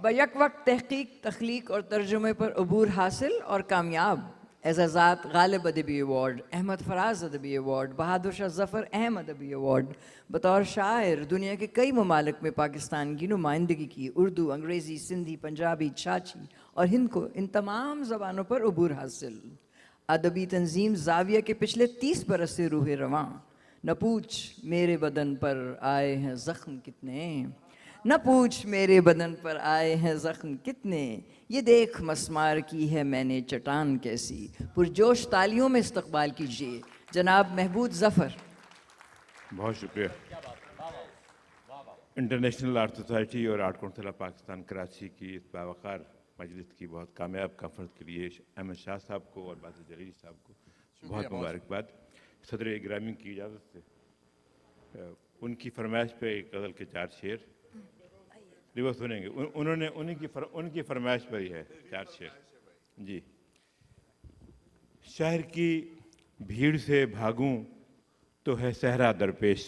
Back वक्त तहकीक, तख्लीक और तर्जुमे पर अबूर हासिल और कामयाब। एजाज़ात गालिब अदबी अवार्ड, अहमद फराज अदबी अवार्ड, बहादुर शाह ज़फ़र अहमद अदबी अवार्ड। बतौर शायर दुनिया के कई ममालिक में पाकिस्तान की नुमाइंदगी की। उर्दू, अंग्रेज़ी, सिंधी, पंजाबी, छाछी और हिंद को, इन तमाम ज़बानों पर अबूर हासिल। अदबी तंजीम ज़ाविया के पिछले 30 बरस से रूह रवां। न पूछ मेरे बदन पर आए हैं ज़ख्म कितने, न पूछ मेरे बदन पर आए हैं ज़ख्म कितने, ये देख मस्मार की है मैंने चट्टान कैसी। पुरजोश तालियों में इस्तकबाल कीजिए जनाब महबूब ज़फ़र। बहुत शुक्रिया। इंटरनेशनल आर्ट सोसाइटी और art council of Pakistan Karachi की इस बावकार मजलिस की बहुत कामयाब कॉन्फ्रेंस के लिए अहमद शाह साहब को और बादल जलील साहब को बहुत मुबारकबाद। सदर इग्रामी की इजाज़त से उनकी फरमाइश पे एक गज़ल के 4 शेर रिवर्स सुनेंगे। उन्होंने उनकी फरमाइश पर ही है 4 शेर जी। शहर की भीड़ से भागूं तो है सहरा दरपेश,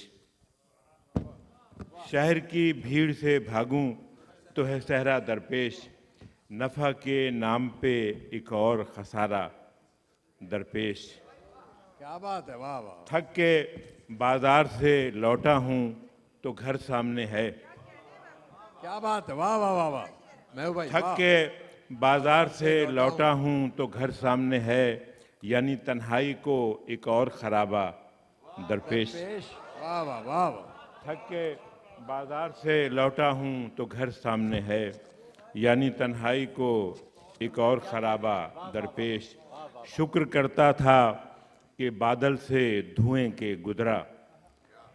शहर की भीड़ से भागूं तो है सहरा दरपेश, नफ़ा के नाम पे एक और खसारा दरपेश। क्या बात है, वाह वाह। थक के बाजार से लौटा हूँ तो घर सामने है, क्या बात है, वाह वाह वाह वाह। मैं भाई थक के बाजार से लौटा हूँ तो घर सामने है, यानी तन्हाई को एक और खराबा दरपेश। वाह वाह वाह वाह। थक के बाजार से लौटा हूँ तो घर सामने है, यानी तन्हाई को एक और खराबा दरपेश। शुक्र करता था कि बादल से धुएं के गुजरा,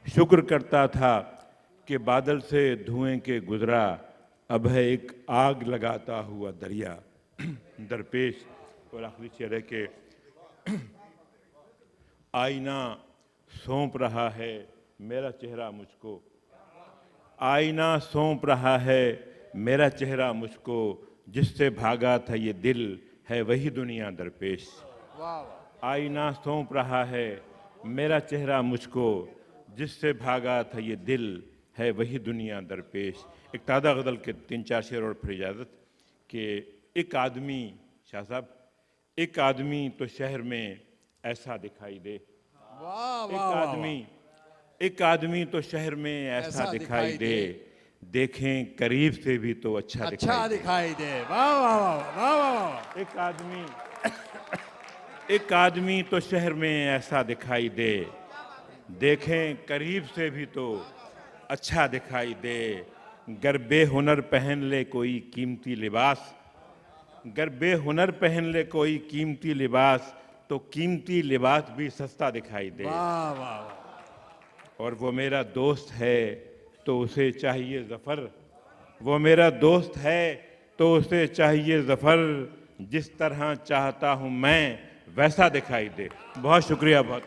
शुक्र करता था कि बादल से धुएं के गुजरा, अब है एक आग लगाता हुआ दरिया दरपेश। और आखिरी शेर है कि आईना सौंप रहा है मेरा चेहरा मुझको, आईना सौंप रहा है मेरा चेहरा मुझको, जिससे भागा था ये दिल है वही दुनिया दरपेश। आईना सौंप रहा है मेरा चेहरा मुझको, जिससे भागा था ये दिल है वही दुनिया दरपेश। एक ताज़ा गज़ल के 3-4 शेर और फिर इजाज़त कि एक आदमी, शाह साहब, एक आदमी तो शहर में ऐसा दिखाई दे, एक आदमी तो शहर में ऐसा दिखाई दे, देखें करीब से भी तो अच्छा दिखाई दे। वाह वाह वाह वाह वाह। एक आदमी तो शहर में ऐसा दिखाई दे, देखें करीब से भी तो अच्छा दिखाई दे। गर बेहुनर पहन ले कोई कीमती लिबास, गर बेहुनर पहन ले कोई कीमती लिबास, तो कीमती लिबास भी सस्ता दिखाई दे। वाह वाह वाह। और वो मेरा दोस्त है तो उसे चाहिए ज़फ़र, वो मेरा दोस्त है तो उसे चाहिए ज़फ़र, जिस तरह चाहता हूँ मैं वैसा दिखाई दे। बहुत शुक्रिया, बहुत